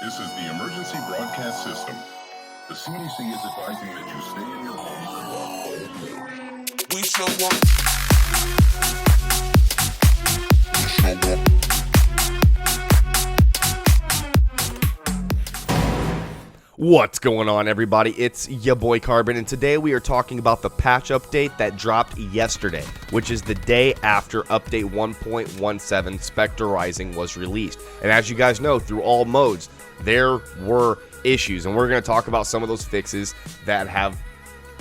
This is the emergency broadcast system. The CDC is advising that you stay in your home. We show up. What's going on, everybody? It's your boy Carbon, and today we are talking about the patch update that dropped yesterday, which is the day after update 1.17 Spectre Rising was released. And as you guys know, through all modes, there were issues, and we're going to talk about some of those fixes that have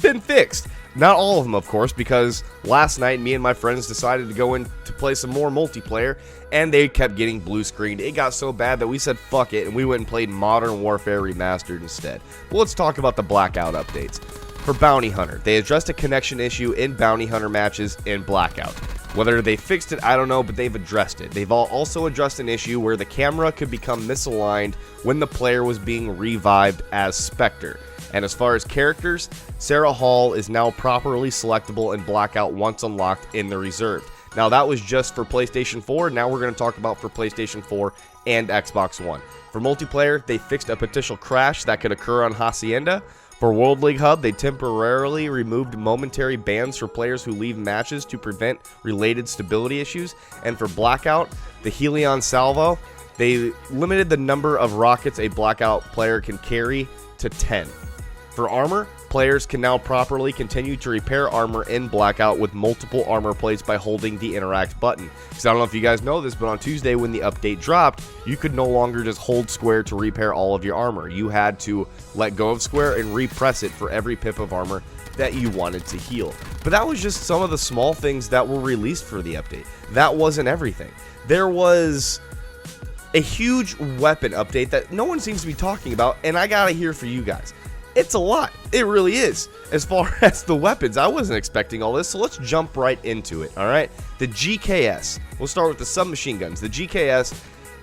been fixed. Not all of them, of course, because last night me and my friends decided to go in to play some more multiplayer, and they kept getting blue screened. It got so bad that we said fuck it, and we went and played Modern Warfare Remastered instead. But let's talk about the Blackout updates. For Bounty Hunter, they addressed a connection issue in Bounty Hunter matches in Blackout. Whether they fixed it, I don't know, but they've addressed it. They've also addressed an issue where the camera could become misaligned when the player was being revived as Spectre. And as far as characters, Sarah Hall is now properly selectable in Blackout once unlocked in the reserved. Now that was just for PlayStation 4, now we're going to talk about for PlayStation 4 and Xbox One. For multiplayer, they fixed a potential crash that could occur on Hacienda. For World League Hub, they temporarily removed momentary bans for players who leave matches to prevent related stability issues. And for Blackout, the Helion Salvo, they limited the number of rockets a Blackout player can carry to 10. For armor, players can now properly continue to repair armor in Blackout with multiple armor plates by holding the interact button. Because I don't know if you guys know this, but on Tuesday when the update dropped, you could no longer just hold square to repair all of your armor. You had to let go of square and repress it for every pip of armor that you wanted to heal. But that was just some of the small things that were released for the update. That wasn't everything. There was a huge weapon update that no one seems to be talking about, and I gotta hear for you guys. It's a lot. It really is. As far as the weapons, I wasn't expecting all this, so let's jump right into it, alright? The GKS. We'll start with the submachine guns. The GKS,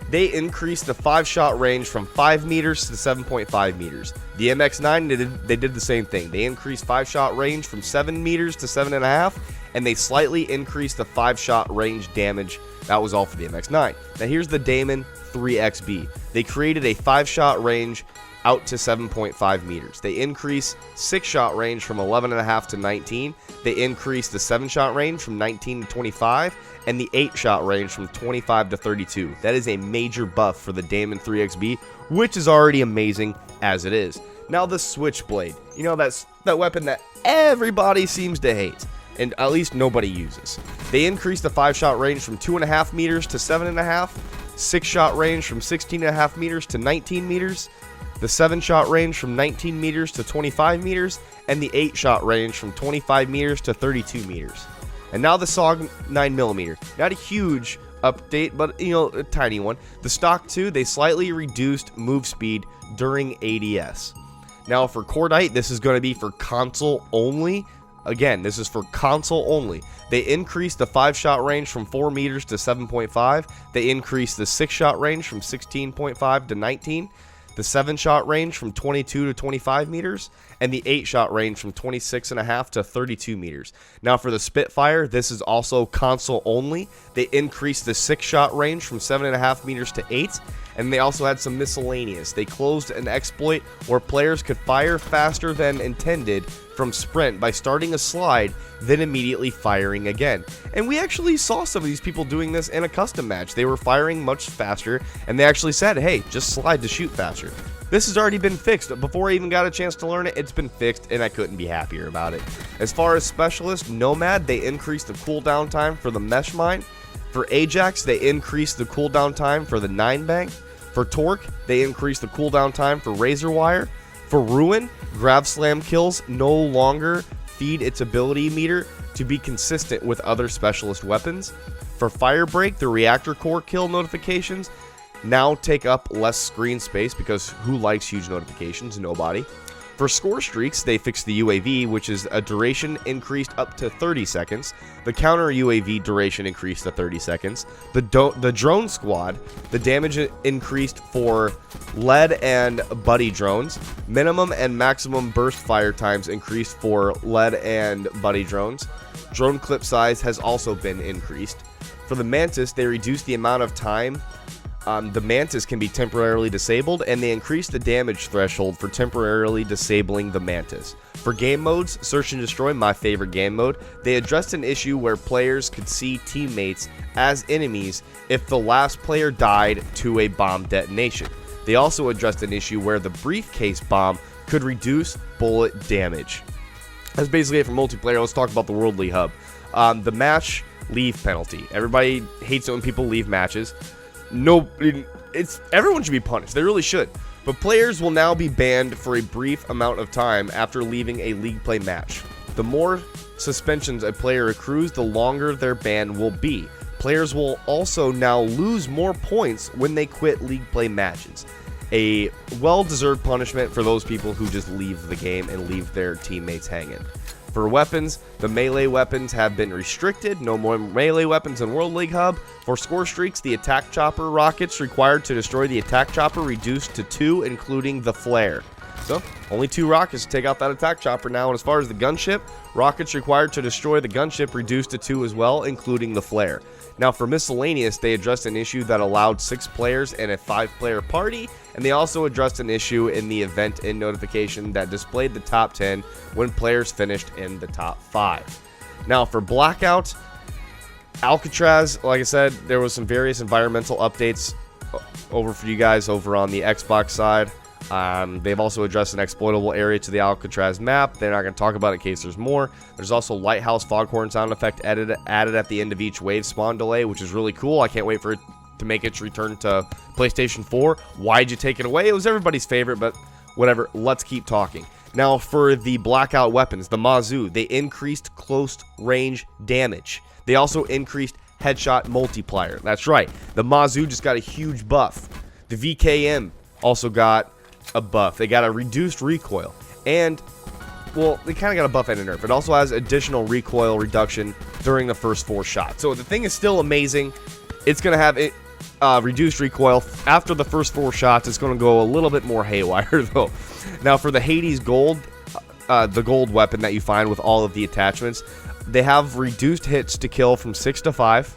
they increased the 5-shot range from 5 meters to 7.5 meters. The MX9, they did the same thing. They increased 5-shot range from 7 meters to 7.5, and they slightly increased the 5-shot range damage. That was all for the MX9. Now here's the Daemon 3XB. They created a 5-shot range out to 7.5 meters. They increase 6-shot range from 11.5 to 19. They increase the 7-shot range from 19 to 25, and the 8-shot range from 25 to 32. That is a major buff for the Daemon 3XB, which is already amazing as it is. Now the Switchblade. You know, that's that weapon that everybody seems to hate, and at least nobody uses. They increase the 5-shot range from 2.5 meters to 7.5, 6-shot range from 16.5 meters to 19 meters, the 7-shot range from 19 meters to 25 meters, and the 8-shot range from 25 meters to 32 meters. And now the SOG 9mm. Not a huge update, but, you know, a tiny one. The Stock 2, they slightly reduced move speed during ADS. Now for Cordite, this is going to be for console only. Again, this is for console only. They increased the 5-shot range from 4 meters to 7.5. They increased the 6-shot range from 16.5 to 19. The 7-shot range from 22 to 25 meters, and the 8-shot range from 26.5 to 32 meters. Now for the Spitfire, this is also console only. They increased the 6-shot range from 7.5 meters to 8, and they also had some Miscellaneous. They closed an exploit where players could fire faster than intended from sprint by starting a slide, then immediately firing again. And we actually saw some of these people doing this in a custom match. They were firing much faster, and they actually said, hey, just slide to shoot faster. This has already been fixed. Before I even got a chance to learn it, it's been fixed, and I couldn't be happier about it. As far as Specialist, Nomad, they increased the cooldown time for the Mesh Mine. For Ajax, they increased the cooldown time for the 9-Bang. For Torque, they increased the cooldown time for Razor Wire. For Ruin, Grav Slam kills no longer feed its ability meter to be consistent with other specialist weapons. For Firebreak, the reactor core kill notifications now take up less screen space, because who likes huge notifications? Nobody. For Score Streaks, they fixed the UAV, which is a duration increased up to 30 seconds. The counter UAV duration increased to 30 seconds. The Drone Squad, the damage increased for lead and buddy drones. Minimum and maximum burst fire times increased for lead and buddy drones. Drone clip size has also been increased. For the Mantis, they reduced the amount of time the Mantis can be temporarily disabled, and they increase the damage threshold for temporarily disabling the Mantis. For game modes, Search and Destroy, my favorite game mode, they addressed an issue where players could see teammates as enemies if the last player died to a bomb detonation. They also addressed an issue where the briefcase bomb could reduce bullet damage. That's basically it for multiplayer. Let's talk about the World League Hub. The match leave penalty. Everybody hates it when people leave matches. No, everyone should be punished. They really should. But players will now be banned for a brief amount of time after leaving a league play match. The more suspensions a player accrues, the longer their ban will be. Players will also now lose more points when they quit league play matches. A well-deserved punishment for those people who just leave the game and leave their teammates hanging. For weapons, the melee weapons have been restricted. No more melee weapons in World League Hub. For score streaks, the attack chopper rockets required to destroy the attack chopper reduced to 2, including the flare. So, only 2 rockets to take out that attack chopper now. And as far as the gunship, rockets required to destroy the gunship reduced to 2 as well, including the flare. Now for Miscellaneous, they addressed an issue that allowed 6 players in a 5-player party, and they also addressed an issue in the event in notification that displayed the top 10 when players finished in the top 5. Now for Blackout Alcatraz, like I said, there was some various environmental updates over for you guys over on the Xbox side. They've also addressed an exploitable area to the Alcatraz map. They're not going to talk about it in case there's more. There's also Lighthouse Foghorn sound effect added at the end of each wave spawn delay, which is really cool. I can't wait for it to make its return to PlayStation 4. Why'd you take it away? It was everybody's favorite, but whatever. Let's keep talking. Now for the Blackout weapons, the Mazu, they increased close range damage. They also increased headshot multiplier. That's right. The Mazu just got a huge buff. The VKM also got a buff. They got a reduced recoil, and well, they kind of got a buff and a nerf. It also has additional recoil reduction during the first 4 shots. So the thing is still amazing. It's going to have reduced recoil after the first 4 shots. It's going to go a little bit more haywire though. Now for the Hades gold, the gold weapon that you find with all of the attachments, they have reduced hits to kill from 6 to 5,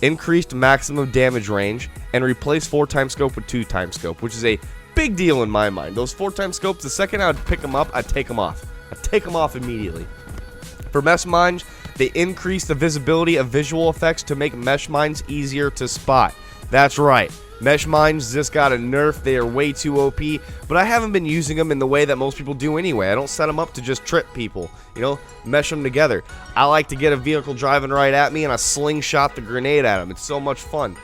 increased maximum damage range, and replaced 4x scope with 2x scope, which is a big deal in my mind. Those 4x scopes, the second I would pick them up, I'd take them off. I'd take them off immediately. For mesh mines, they increase the visibility of visual effects to make mesh mines easier to spot. That's right. Mesh mines just got a nerf. They are way too OP, but I haven't been using them in the way that most people do anyway. I don't set them up to just trip people, you know, mesh them together. I like to get a vehicle driving right at me and I slingshot the grenade at them. It's so much fun.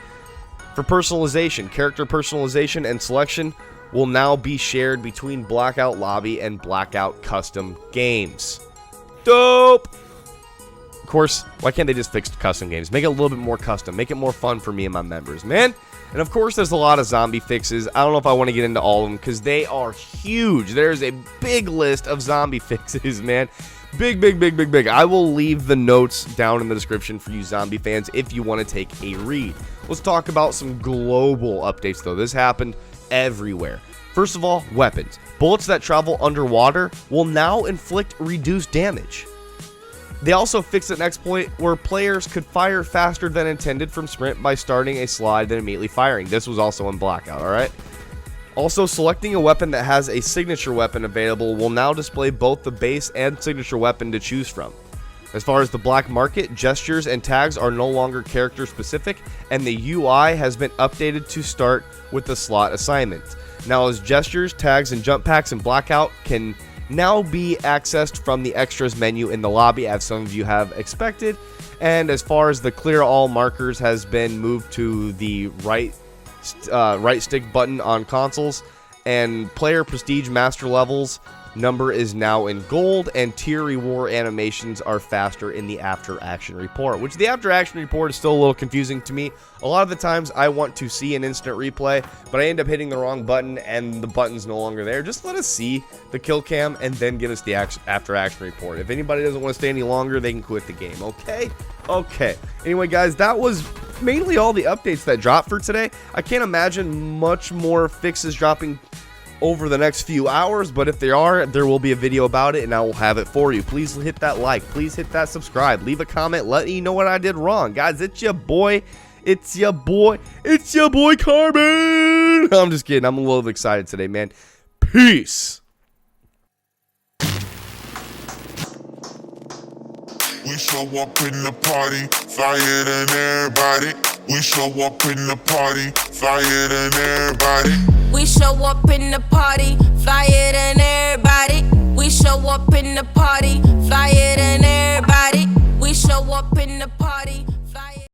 For personalization, character personalization and selection will now be shared between Blackout Lobby and Blackout Custom Games. Dope! Of course, why can't they just fix custom games? Make it a little bit more custom. Make it more fun for me and my members, man. And of course, there's a lot of zombie fixes. I don't know if I want to get into all of them because they are huge. There's a big list of zombie fixes, man. Big. I will leave the notes down in the description for you zombie fans if you want to take a read. Let's talk about some global updates, though. This happened everywhere. First of all, weapons. Bullets that travel underwater will now inflict reduced damage. They also fixed an exploit where players could fire faster than intended from sprint by starting a slide then immediately firing. This was also in Blackout, alright? Also, selecting a weapon that has a signature weapon available will now display both the base and signature weapon to choose from. As far as the black market, gestures and tags are no longer character specific, and the UI has been updated to start with the slot assignment. Now, as gestures, tags, and jump packs in Blackout can now be accessed from the extras menu in the lobby, as some of you have expected. And as far as the clear all markers has been moved to the right stick button on consoles, and player prestige master levels number is now in gold, and tier reward animations are faster in the after action report, which the after action report is still a little confusing to me. A lot of the times I want to see an instant replay, but I end up hitting the wrong button and the button's no longer there. Just let us see the kill cam and then give us the after action report. If anybody doesn't want to stay any longer, they can quit the game. Okay. Anyway, guys, that was mainly all the updates that dropped for today. I can't imagine much more fixes dropping over the next few hours, but if there are, there will be a video about it and I will have it for you. Please hit that like, please hit that subscribe, leave a comment, let me know what I did wrong. Guys, it's your boy It's your boy Carbon. I'm just kidding. I'm a little excited today, man. Peace. We show up in the party, flyer than everybody. We show up in the party, flyer than everybody. We show up in the party, flyer than everybody. We show up in the party,